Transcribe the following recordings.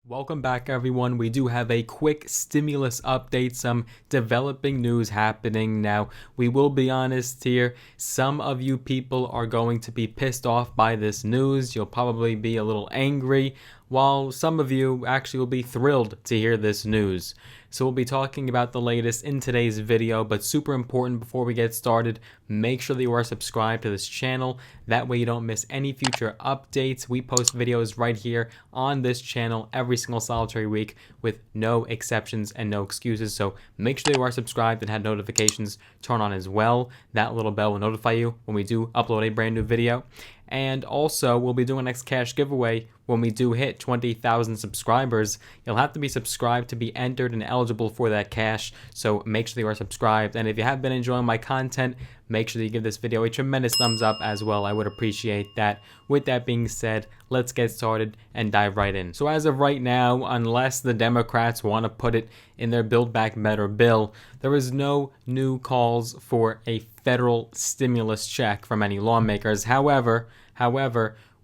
Welcome back, everyone. We do have a quick stimulus update, some developing news happening. Now, we will be honest here, some of you people are going to be pissed off by this news. You'll probably be a little angry, while some of you actually will be thrilled to hear this news. So we'll be talking about the latest in today's video, but super important before we get started, make sure that you are subscribed to this channel. That way you don't miss any future updates. We post videos right here on this channel every single solitary week with no exceptions and no excuses. So make sure you are subscribed and have notifications turned on as well. That little bell will notify you when we do upload a brand new video. And also, we'll be doing a next cash giveaway when we do hit 20,000 subscribers. You'll have to be subscribed to be entered and eligible for that cash, so make sure you are subscribed. And if you have been enjoying my content, make sure that you give this video a tremendous thumbs up as well. I would appreciate that. With that being said, let's get started and dive right in. So as of right now, unless the Democrats want to put it in their Build Back Better bill, there is no new calls for a federal stimulus check from any lawmakers. However,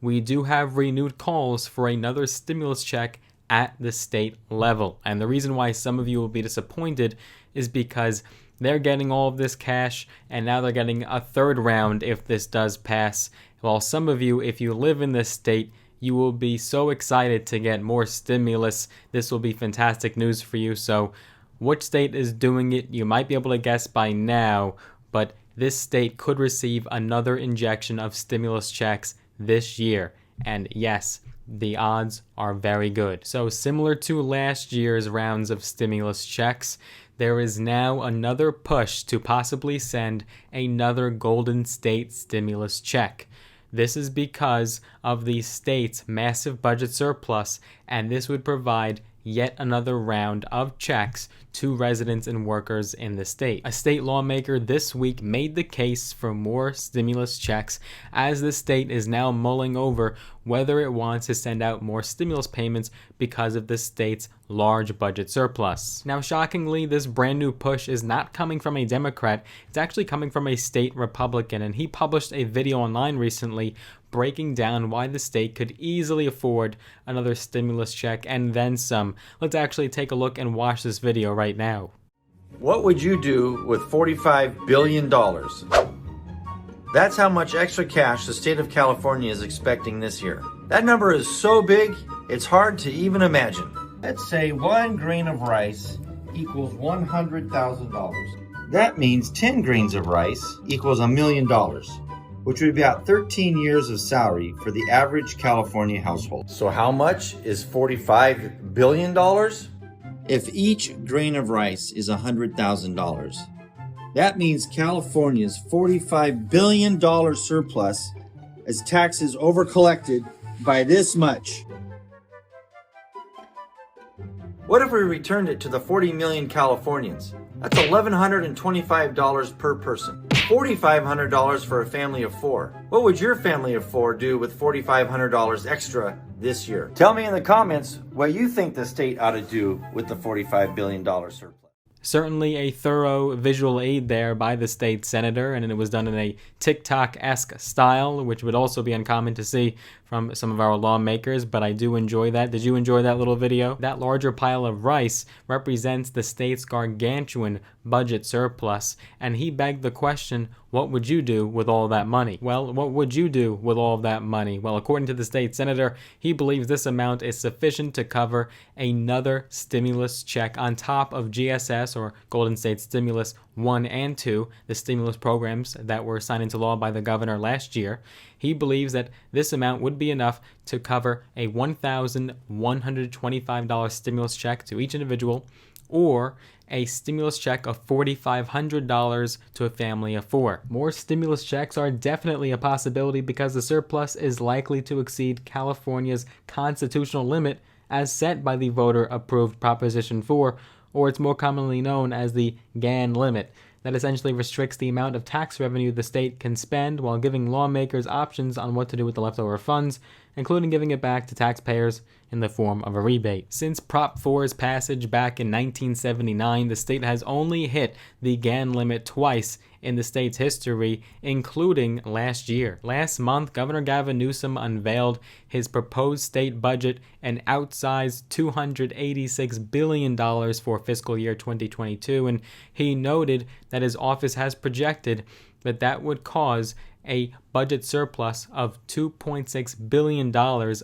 we do have renewed calls for another stimulus check at the state level. And the reason why some of you will be disappointed is because they're getting all of this cash, and now they're getting a third round if this does pass. While some of you, if you live in this state, you will be so excited to get more stimulus. This will be fantastic news for you. So which state is doing it? You might be able to guess by now, but this state could receive another injection of stimulus checks this year. And yes, the odds are very good. So similar to last year's rounds of stimulus checks, there is now another push to possibly send another Golden State stimulus check. This is because of the state's massive budget surplus, and this would provide yet another round of checks to residents and workers in the state. A state lawmaker this week made the case for more stimulus checks, as the state is now mulling over whether it wants to send out more stimulus payments because of the state's large budget surplus. Now, shockingly, this brand new push is not coming from a Democrat. It's actually coming from a state Republican, and he published a video online recently breaking down why the state could easily afford another stimulus check and then some. Let's actually take a look and watch this video right now. What would you do with $45 billion? That's how much extra cash the state of California is expecting this year. That number is so big, it's hard to even imagine. Let's say 1 grain of rice equals $100,000. That means 10 grains of rice equals $1 million, which would be about 13 years of salary for the average California household. So how much is $45 billion? If each grain of rice is $100,000, that means California's $45 billion surplus as taxes overcollected by this much. What if we returned it to the 40 million Californians? That's $1,125 per person. $4,500 for a family of 4. What would your family of 4 do with $4,500 extra this year? Tell me in the comments what you think the state ought to do with the $45 billion surplus. Certainly a thorough visual aid there by the state senator, and it was done in a TikTok-esque style, which would also be uncommon to see from some of our lawmakers, but I do enjoy that. Did you enjoy that little video? That larger pile of rice represents the state's gargantuan budget surplus, and he begged the question, what would you do with all that money? Well, what would you do with all of that money? Well, according to the state senator, he believes this amount is sufficient to cover another stimulus check on top of GSS, or Golden State Stimulus 1 and 2, the stimulus programs that were signed into law by the governor last year. He believes that this amount would be enough to cover a $1,125 stimulus check to each individual, or a stimulus check of $4,500 to a family of 4. More stimulus checks are definitely a possibility because the surplus is likely to exceed California's constitutional limit as set by the voter-approved Proposition 4, or it's more commonly known as the GAN Limit. That essentially restricts the amount of tax revenue the state can spend while giving lawmakers options on what to do with the leftover funds. including giving it back to taxpayers in the form of a rebate. Since Prop 4's passage back in 1979, the state has only hit the GAN limit twice in the state's history, including last year. Last month, Governor Gavin Newsom unveiled his proposed state budget, an outsized $286 billion for fiscal year 2022, and he noted that his office has projected that would cause a budget surplus of $2.6 billion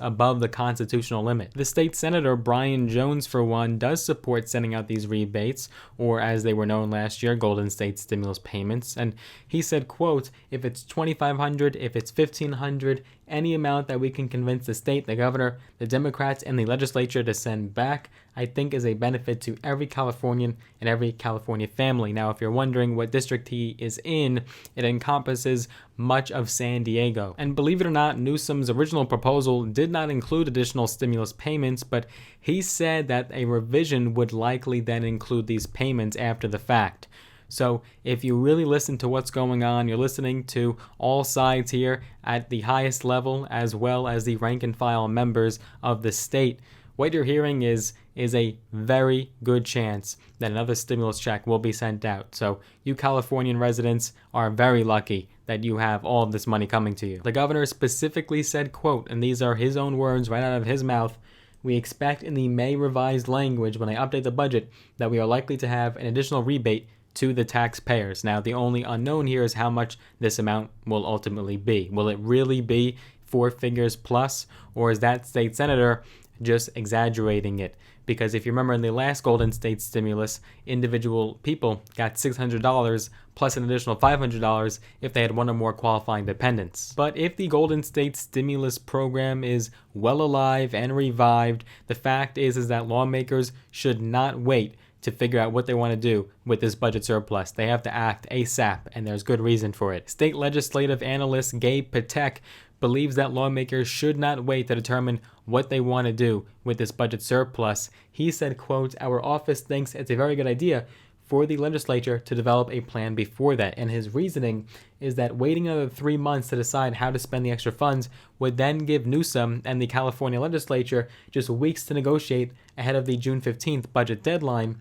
above the constitutional limit. The state senator, Brian Jones, for one, does support sending out these rebates, or as they were known last year, Golden State stimulus payments. And he said, quote, if it's $2,500, if it's $1,500, any amount that we can convince the state, the governor, the Democrats, and the legislature to send back, I think is a benefit to every Californian and every California family. Now, if you're wondering what district he is in, it encompasses much of San Diego. And believe it or not, Newsom's original proposal did not include additional stimulus payments, but he said that a revision would likely then include these payments after the fact. So if you really listen to what's going on, you're listening to all sides here at the highest level, as well as the rank and file members of the state, what you're hearing is a very good chance that another stimulus check will be sent out. So you Californian residents are very lucky that you have all of this money coming to you. The governor specifically said, quote, and these are his own words right out of his mouth, we expect in the May revised language when I update the budget that we are likely to have an additional rebate to the taxpayers. Now, the only unknown here is how much this amount will ultimately be. Will it really be 4 figures plus, or is that state senator just exaggerating it? Because if you remember in the last Golden State stimulus, individual people got $600 plus an additional $500 if they had one or more qualifying dependents. But if the Golden State stimulus program is well alive and revived, the fact is that lawmakers should not wait to figure out what they want to do with this budget surplus. They have to act ASAP, and there's good reason for it. State legislative analyst Gabe peuc believes that lawmakers should not wait to determine what they want to do with this budget surplus. He said, quote, our office thinks it's a very good idea for the legislature to develop a plan before that. And his reasoning is that waiting another 3 months to decide how to spend the extra funds would then give Newsom and the California legislature just weeks to negotiate ahead of the June 15th budget deadline.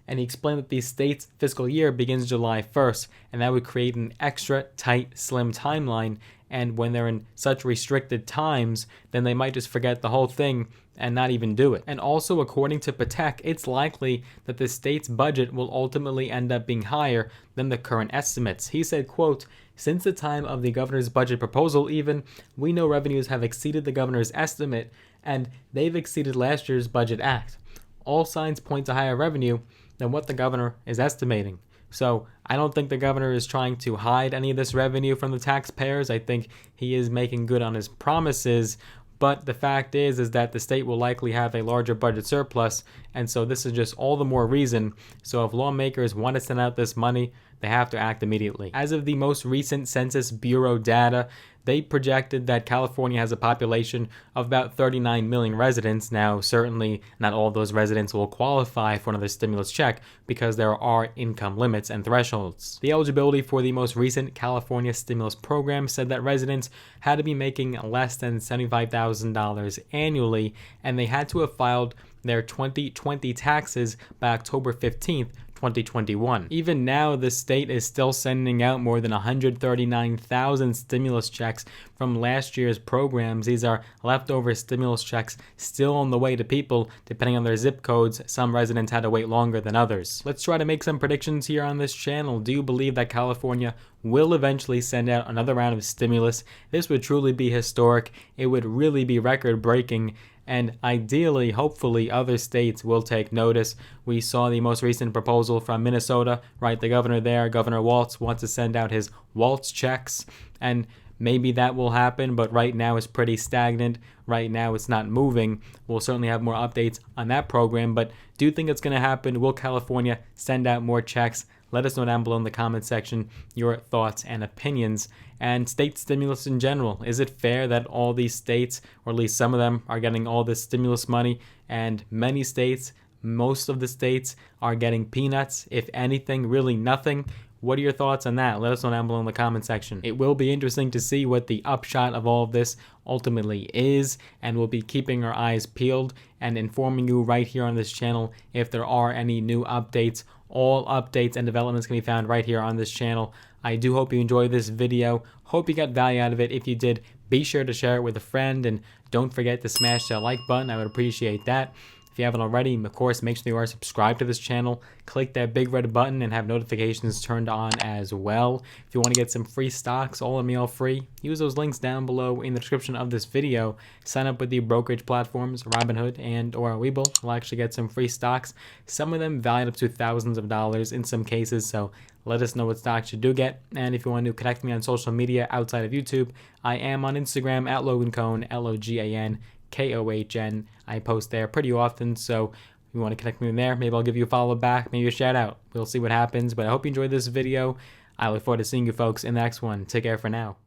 And he explained that the state's fiscal year begins July 1st, and that would create an extra tight, slim timeline. And when they're in such restricted times, then they might just forget the whole thing and not even do it. And also, according to peuc, it's likely that the state's budget will ultimately end up being higher than the current estimates. He said, quote, since the time of the governor's budget proposal even, we know revenues have exceeded the governor's estimate, and they've exceeded last year's budget act. All signs point to higher revenue than what the governor is estimating. So I don't think the governor is trying to hide any of this revenue from the taxpayers. I think he is making good on his promises. But the fact is that the state will likely have a larger budget surplus. And so this is just all the more reason. So if lawmakers want to send out this money, they have to act immediately. As of the most recent Census Bureau data, they projected that California has a population of about 39 million residents. Now, certainly not all of those residents will qualify for another stimulus check because there are income limits and thresholds. The eligibility for the most recent California stimulus program said that residents had to be making less than $75,000 annually, and they had to have filed their 2020 taxes by October 15th, 2021. Even now, the state is still sending out more than 139,000 stimulus checks from last year's programs. These are leftover stimulus checks still on the way to people, depending on their zip codes. Some residents had to wait longer than others. Let's try to make some predictions here on this channel. Do you believe that California will eventually send out another round of stimulus? This would truly be historic. It would really be record-breaking. And ideally, hopefully, other states will take notice. We saw the most recent proposal from Minnesota, right? The governor there, Governor Walz, wants to send out his Walz checks. And maybe that will happen, but right now it's pretty stagnant. Right now it's not moving. We'll certainly have more updates on that program. But do you think it's going to happen? Will California send out more checks? Let us know down below in the comment section your thoughts and opinions. And state stimulus in general. Is it fair that all these states, or at least some of them, are getting all this stimulus money, and many states, most of the states, are getting peanuts, if anything, really nothing? What are your thoughts on that? Let us know down below in the comment section. It will be interesting to see what the upshot of all of this ultimately is, and we'll be keeping our eyes peeled and informing you right here on this channel if there are any new updates. All updates and developments can be found right here on this channel. I do hope you enjoyed this video. Hope you got value out of it. If you did, be sure to share it with a friend, and don't forget to smash that like button. I would appreciate that. If you haven't already, of course, make sure you are subscribed to this channel. Click that big red button and have notifications turned on as well. If you want to get some free stocks, all email free, use those links down below in the description of this video. Sign up with the brokerage platforms, Robinhood and or Webull. We'll actually get some free stocks, some of them valued up to thousands of dollars in some cases, so let us know what stocks you do get. And if you want to connect me on social media outside of YouTube, I am on Instagram at Logan Cohn, LOGAN KOHN. I post there pretty often, so if you want to connect me there, maybe I'll give you a follow back, maybe a shout out. We'll see what happens, but I hope you enjoyed this video. I look forward to seeing you folks in the next one. Take care for now.